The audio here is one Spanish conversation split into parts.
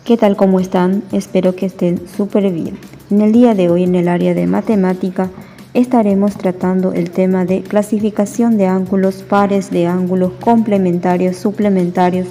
¿Qué tal? ¿Cómo están? Espero que estén súper bien. En el día de hoy, en el área de matemática, estaremos tratando el tema de clasificación de ángulos, pares de ángulos, complementarios, suplementarios,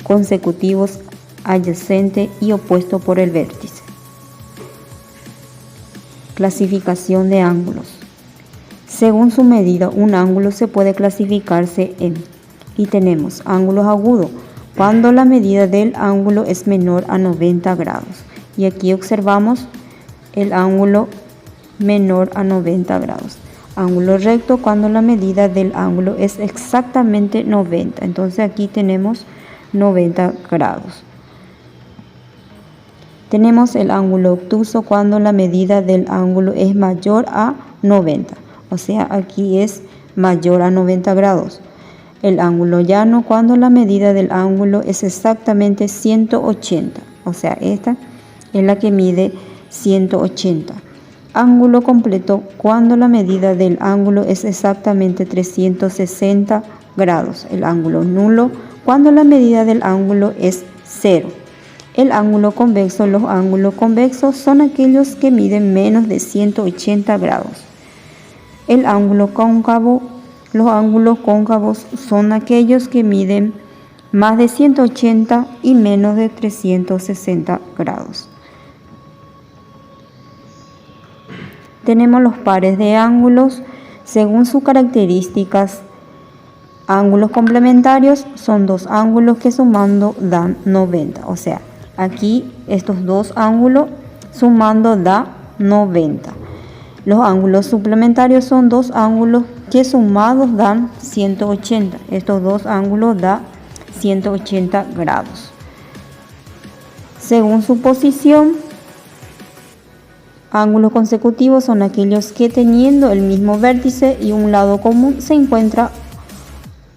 consecutivos, adyacente y opuesto por el vértice. Clasificación de ángulos. Según su medida, un ángulo se puede clasificarse en, y tenemos ángulos agudos, cuando la medida del ángulo es menor a 90 grados. Y aquí observamos el ángulo menor a 90 grados. Ángulo recto, cuando la medida del ángulo es exactamente 90. Entonces aquí tenemos 90 grados. Tenemos el ángulo obtuso cuando la medida del ángulo es mayor a 90. O sea, aquí es mayor a 90 grados. El ángulo llano cuando la medida del ángulo es exactamente 180. O sea, esta es la que mide 180. Ángulo completo cuando la medida del ángulo es exactamente 360 grados. El ángulo nulo cuando la medida del ángulo es 0. El ángulo convexo. Los ángulos convexos son aquellos que miden menos de 180 grados. El ángulo cóncavo. Los ángulos cóncavos son aquellos que miden más de 180 y menos de 360 grados. Tenemos los pares de ángulos según sus características. Ángulos complementarios son dos ángulos que sumando dan 90. O sea, aquí estos dos ángulos sumando da 90. Los ángulos suplementarios son dos ángulos que sumados dan 180. Estos dos ángulos dan 180 grados. Según su posición, ángulos consecutivos son aquellos que teniendo el mismo vértice y un lado común se encuentra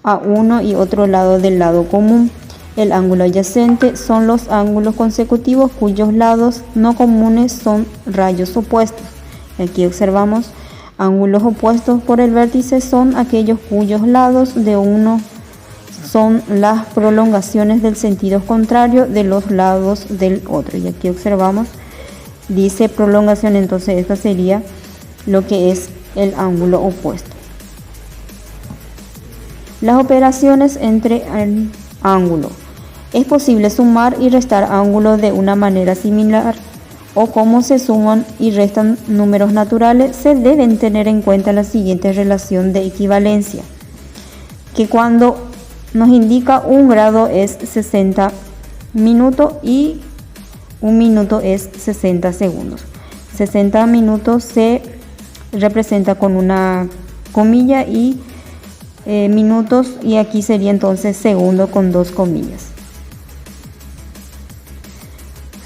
a uno y otro lado del lado común. El ángulo adyacente son los ángulos consecutivos cuyos lados no comunes son rayos opuestos. Aquí observamos ángulos opuestos por el vértice son aquellos cuyos lados de uno son las prolongaciones del sentido contrario de los lados del otro. Y aquí observamos, dice prolongación, entonces esta sería lo que es el ángulo opuesto. Las operaciones entre el ángulo. Es posible sumar y restar ángulos de una manera similar, o como se suman y restan números naturales, se deben tener en cuenta la siguiente relación de equivalencia, que cuando nos indica un grado es 60 minutos y un minuto es 60 segundos. 60 minutos se representa con una comilla y minutos, y aquí sería entonces segundo con dos comillas.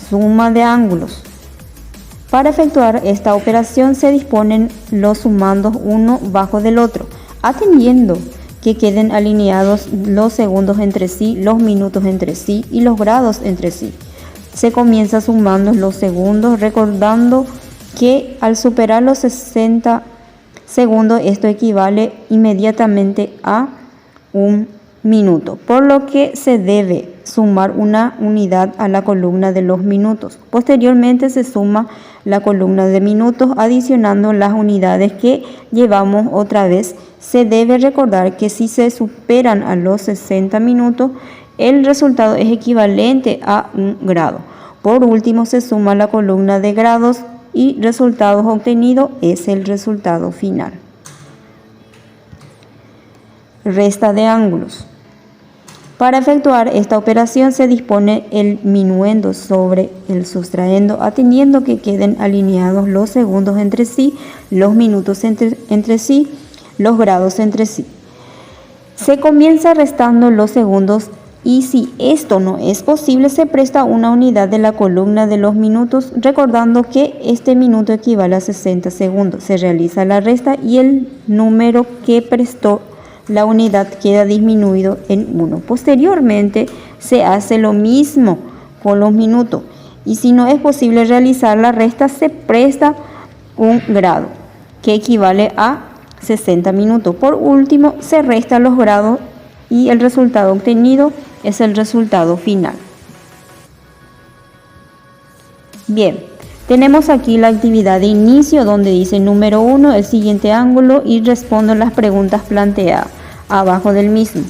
Suma de ángulos. Para efectuar esta operación se disponen los sumandos uno bajo del otro, atendiendo que queden alineados los segundos entre sí, los minutos entre sí y los grados entre sí. Se comienza sumando los segundos, recordando que al superar los 60 segundos esto equivale inmediatamente a un minuto, por lo que se debe sumar una unidad a la columna de los minutos. Posteriormente se suma la columna de minutos adicionando las unidades que llevamos otra vez. Se debe recordar que si se superan a los 60 minutos, el resultado es equivalente a un grado. Por último, se suma la columna de grados y resultados obtenidos es el resultado final. Resta de ángulos. Para efectuar esta operación se dispone el minuendo sobre el sustraendo, atendiendo que queden alineados los segundos entre sí, los minutos entre sí, los grados entre sí. Se comienza restando los segundos y si esto no es posible se presta una unidad de la columna de los minutos, recordando que este minuto equivale a 60 segundos. Se realiza la resta y el número que prestó la unidad queda disminuido en 1. Posteriormente se hace lo mismo con los minutos y si no es posible realizar la resta se presta un grado que equivale a 60 minutos. Por último se restan los grados y el resultado obtenido es el resultado final. Bien, tenemos aquí la actividad de inicio donde dice número 1, el siguiente ángulo, y respondo las preguntas planteadas abajo del mismo.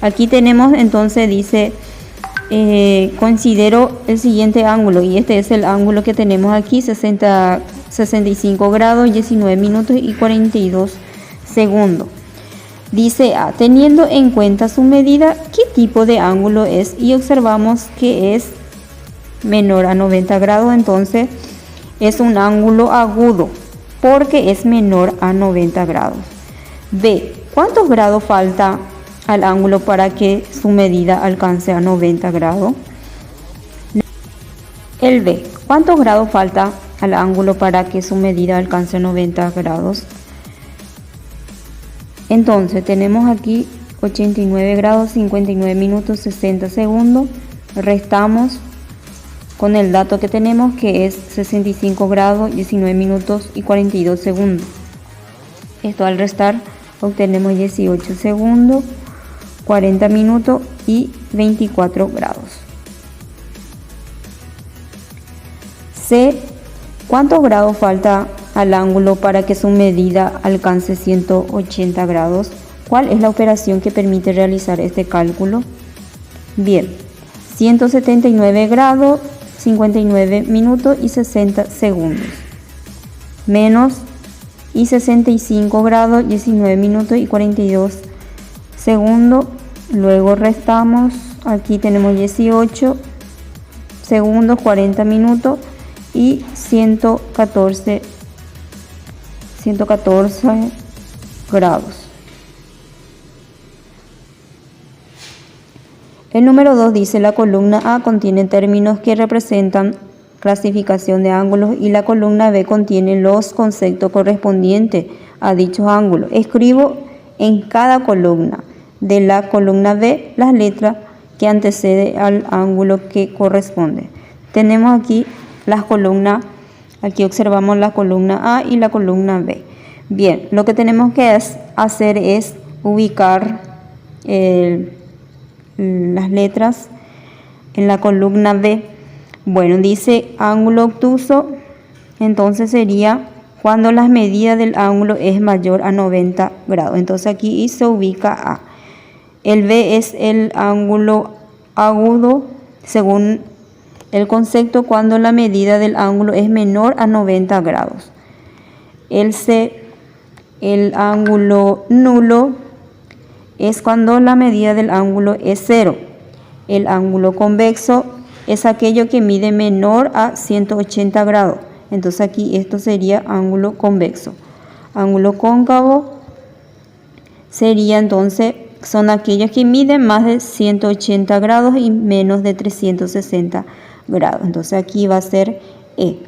Aquí tenemos entonces, dice, considero el siguiente ángulo, y este es el ángulo que tenemos aquí, 65 grados, 19 minutos y 42 segundos. Dice A, teniendo en cuenta su medida, ¿qué tipo de ángulo es? Y observamos que es menor a 90 grados, entonces es un ángulo agudo porque es menor a 90 grados. B, ¿cuántos grados falta al ángulo para que su medida alcance a 90 grados? El B, ¿cuántos grados falta al ángulo para que su medida alcance a 90 grados? Entonces tenemos aquí 89 grados, 59 minutos, 60 segundos. Restamos con el dato que tenemos, que es 65 grados, 19 minutos y 42 segundos. Esto al restar obtenemos 18 segundos, 40 minutos y 24 grados. C, ¿cuántos grados falta al ángulo para que su medida alcance 180 grados? ¿Cuál es la operación que permite realizar este cálculo? Bien, 179 grados, 59 minutos y 60 segundos, menos y 65 grados, 19 minutos y 42 segundos. Luego restamos, aquí tenemos 18 segundos, 40 minutos y 114 grados. El número 2 dice, la columna A contiene términos que representan clasificación de ángulos y la columna B contiene los conceptos correspondientes a dichos ángulos. Escribo en cada columna de la columna B las letras que anteceden al ángulo que corresponde. Tenemos aquí las columnas, aquí observamos la columna A y la columna B. Bien, lo que tenemos que hacer es ubicar las letras en la columna B. Bueno, dice ángulo obtuso, entonces sería cuando la medida del ángulo es mayor a 90 grados. Entonces aquí se ubica A. El B es el ángulo agudo según el concepto cuando la medida del ángulo es menor a 90 grados. El C, el ángulo nulo, es cuando la medida del ángulo es 0. El ángulo convexo es aquello que mide menor a 180 grados. Entonces aquí esto sería ángulo convexo. Ángulo cóncavo sería entonces, son aquellos que miden más de 180 grados y menos de 360 grados. Entonces aquí va a ser E.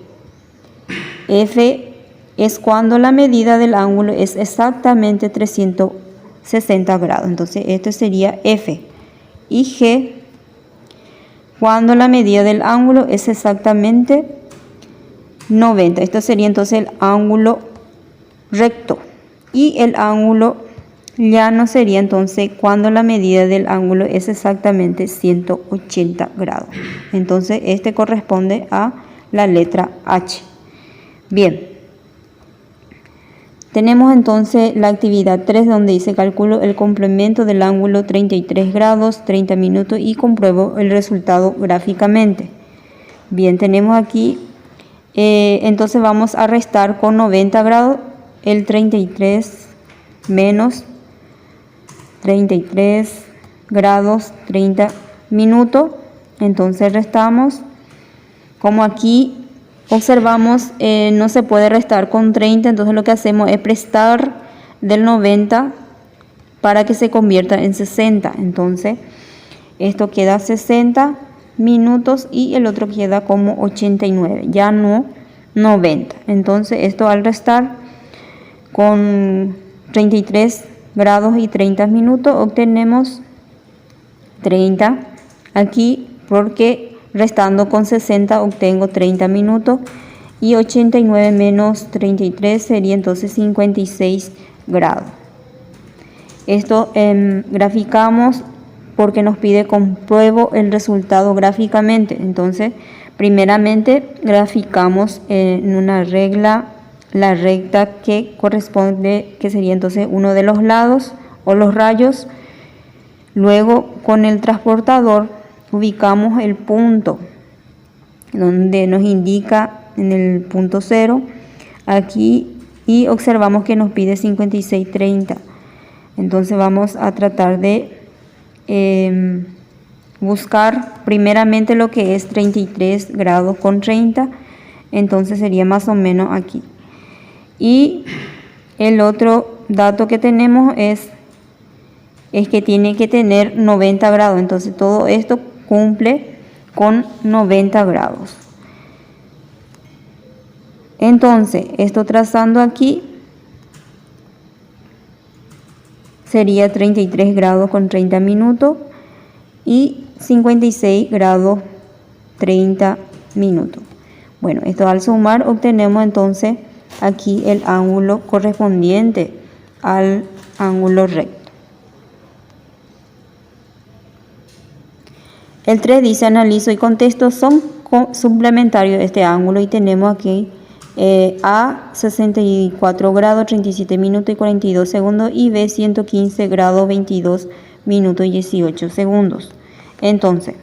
F es cuando la medida del ángulo es exactamente 360 grados. Entonces esto sería F. Y G, cuando la medida del ángulo es exactamente 90. Esto sería entonces el ángulo recto. Y el ángulo llano sería entonces cuando la medida del ángulo es exactamente 180 grados. Entonces este corresponde a la letra H. Bien. Tenemos entonces la actividad 3 donde dice calculo el complemento del ángulo 33 grados, 30 minutos y compruebo el resultado gráficamente. Bien, tenemos aquí, entonces vamos a restar con 90 grados el 33 menos 33 grados, 30 minutos. Entonces restamos, como aquí observamos, no se puede restar con 30, entonces lo que hacemos es prestar del 90 para que se convierta en 60. Entonces esto queda 60 minutos y el otro queda como 89, ya no 90. Entonces esto al restar con 33 grados y 30 minutos obtenemos 30 aquí, porque restando con 60 obtengo 30 minutos y 89 menos 33 sería entonces 56 grados. Esto graficamos porque nos pide compruebo el resultado gráficamente. Entonces, primeramente graficamos en una regla la recta que corresponde, que sería entonces uno de los lados o los rayos. Luego, con el transportador ubicamos el punto donde nos indica en el punto 0 aquí, y observamos que nos pide 56,30. Entonces vamos a tratar de buscar primeramente lo que es 33 grados con 30. Entonces sería más o menos aquí. Y el otro dato que tenemos es que tiene que tener 90 grados. Entonces todo esto cumple con 90 grados. Entonces, esto trazando aquí sería 33 grados con 30 minutos y 56 grados 30 minutos. Bueno, esto al sumar obtenemos entonces aquí el ángulo correspondiente al ángulo recto. El 3 dice analizo y contesto son suplementarios de este ángulo, y tenemos aquí A 64 grados 37 minutos y 42 segundos y B 115 grados 22 minutos y 18 segundos. Entonces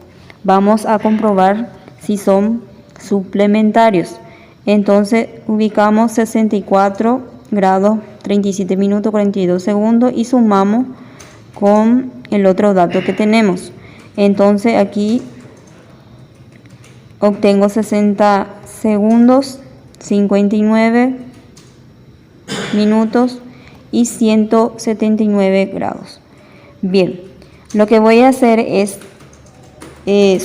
vamos a comprobar si son suplementarios. Entonces ubicamos 64 grados 37 minutos 42 segundos y sumamos con el otro dato que tenemos. Entonces aquí obtengo 60 segundos, 59 minutos y 179 grados. Bien, lo que voy a hacer es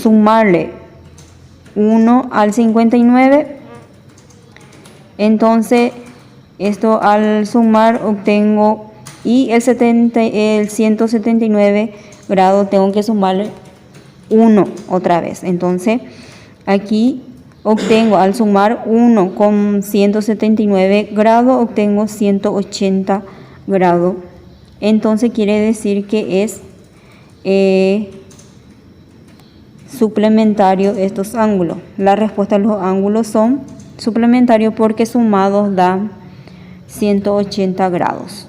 sumarle 1 al 59. Entonces esto al sumar obtengo, y el 179 grados tengo que sumarle 1 otra vez. Entonces aquí obtengo, al sumar 1 con 179 grados, obtengo 180 grados. Entonces quiere decir que es suplementario estos ángulos. La respuesta a los ángulos son suplementarios porque sumados dan 180 grados.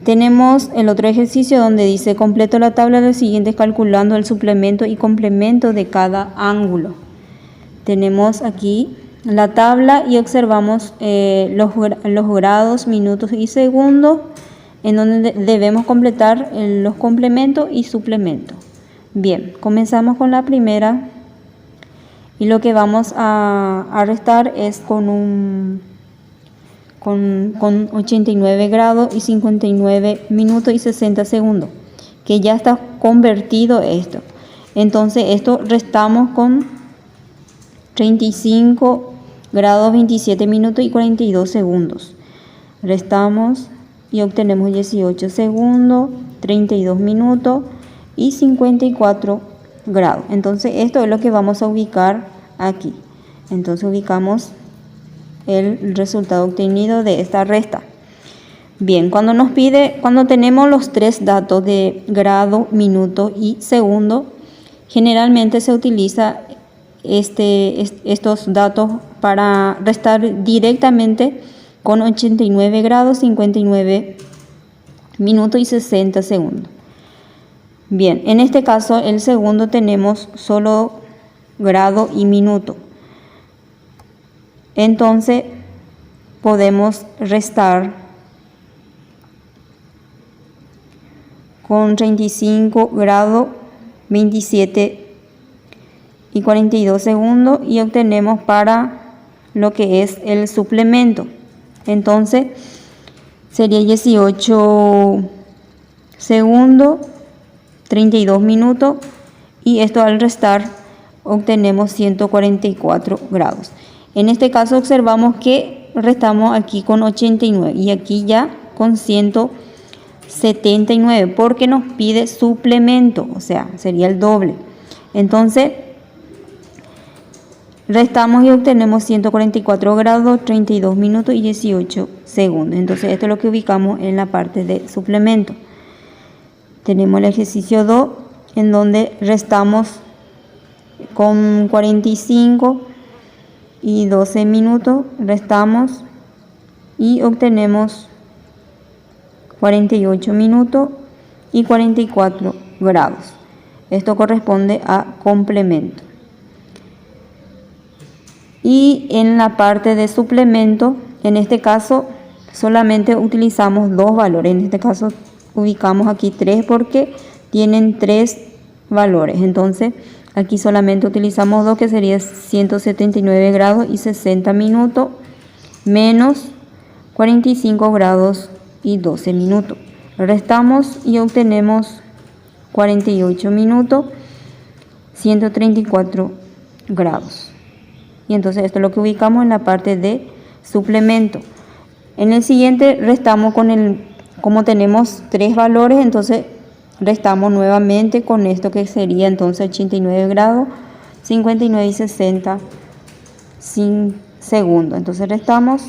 Tenemos el otro ejercicio donde dice completo la tabla de los siguientes calculando el suplemento y complemento de cada ángulo. Tenemos aquí la tabla y observamos los grados, minutos y segundos, en donde debemos completar los complementos y suplementos. Bien, comenzamos con la primera, y lo que vamos a restar es con 89 grados y 59 minutos y 60 segundos, que ya está convertido esto. Entonces esto restamos con 35 grados 27 minutos y 42 segundos. Restamos y obtenemos 18 segundos, 32 minutos y 54 grados. Entonces esto es lo que vamos a ubicar aquí. Entonces ubicamos el resultado obtenido de esta resta. Bien, cuando tenemos los tres datos de grado, minuto y segundo, generalmente se utiliza estos datos para restar directamente con 89 grados, 59 minutos y 60 segundos. Bien, en este caso el segundo tenemos solo grado y minuto. Entonces podemos restar con 35 grados 27 y 42 segundos y obtenemos para lo que es el suplemento. Entonces sería 18 segundos, 32 minutos, y esto al restar obtenemos 144 grados. En este caso observamos que restamos aquí con 89 y aquí ya con 179 porque nos pide suplemento, o sea, sería el doble. Entonces restamos y obtenemos 144 grados, 32 minutos y 18 segundos. Entonces esto es lo que ubicamos en la parte de suplemento. tenemos el ejercicio 2, en donde restamos con 45 y 12 minutos, restamos y obtenemos 48 minutos y 44 grados. Esto corresponde a complemento. Y en la parte de suplemento, en este caso solamente utilizamos dos valores. En este caso ubicamos aquí 3 porque tienen 3 valores. Entonces aquí solamente utilizamos 2, que sería 179 grados y 60 minutos menos 45 grados y 12 minutos. Restamos y obtenemos 48 minutos, 134 grados. Y entonces esto es lo que ubicamos en la parte de suplemento. En el siguiente restamos como tenemos 3 valores, entonces restamos nuevamente con esto, que sería entonces 89 grados, 59 y 60 sin segundos. Entonces restamos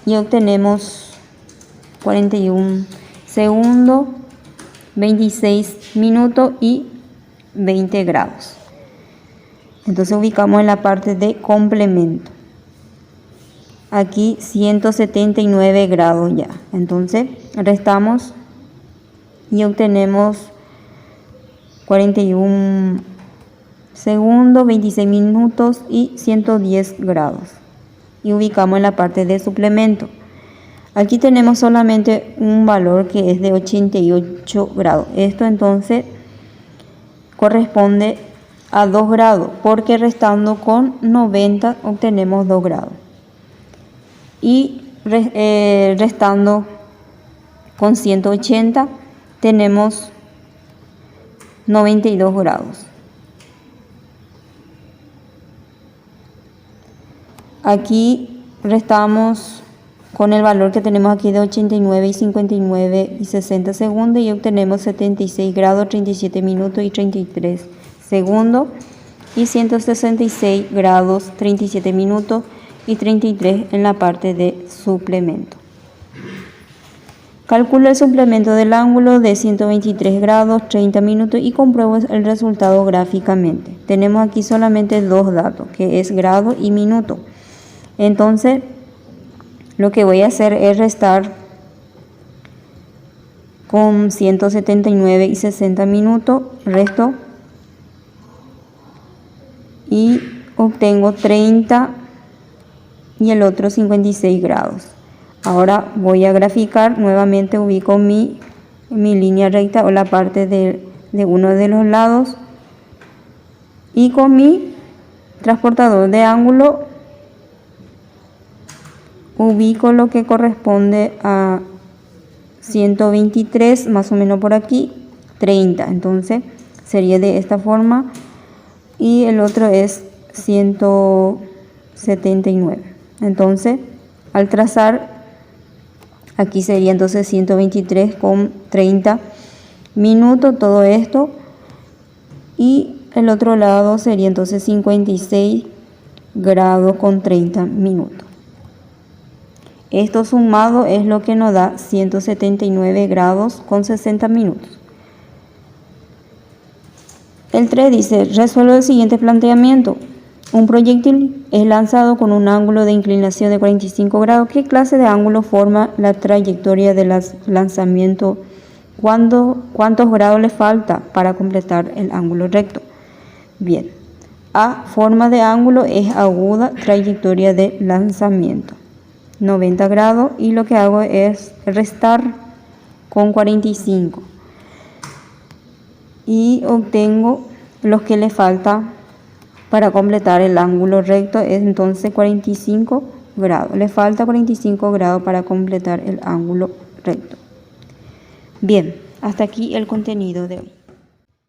y obtenemos 41 segundos, 26 minutos y 20 grados. Entonces ubicamos en la parte de complemento. Aquí 179 grados ya. Entonces restamos y obtenemos 41 segundos, 26 minutos y 110 grados. Y ubicamos en la parte de suplemento. Aquí tenemos solamente un valor que es de 88 grados. Esto entonces corresponde a 2 grados, porque restando con 90 obtenemos 2 grados. Y restando con 180 tenemos 92 grados. Aquí restamos con el valor que tenemos aquí de 89 y 59 y 60 segundos y obtenemos 76 grados, 37 minutos y 33 segundos y 166 grados, 37 minutos y 33 en la parte de suplemento. Calculo el suplemento del ángulo de 123 grados, 30 minutos y compruebo el resultado gráficamente. Tenemos aquí solamente dos datos, que es grado y minuto. Entonces, lo que voy a hacer es restar con 179 y 60 minutos, resto y obtengo 30 y el otro 56 grados. Ahora voy a graficar, nuevamente ubico mi línea recta o la parte de uno de los lados y con mi transportador de ángulo ubico lo que corresponde a 123, más o menos por aquí, 30. Entonces sería de esta forma y el otro es 179. Entonces al trazar aquí sería entonces 123 con 30 minutos todo esto y el otro lado sería entonces 56 grados con 30 minutos. Esto sumado es lo que nos da 179 grados con 60 minutos. El 3 dice, resuelve el siguiente planteamiento. Un proyectil es lanzado con un ángulo de inclinación de 45 grados. ¿Qué clase de ángulo forma la trayectoria del lanzamiento? ¿Cuántos grados le falta para completar el ángulo recto? Bien, A, forma de ángulo es aguda, trayectoria de lanzamiento 90 grados y lo que hago es restar con 45 y obtengo lo que le falta para completar el ángulo recto, es entonces 45 grados. Le falta 45 grados para completar el ángulo recto. Bien, hasta aquí el contenido de hoy.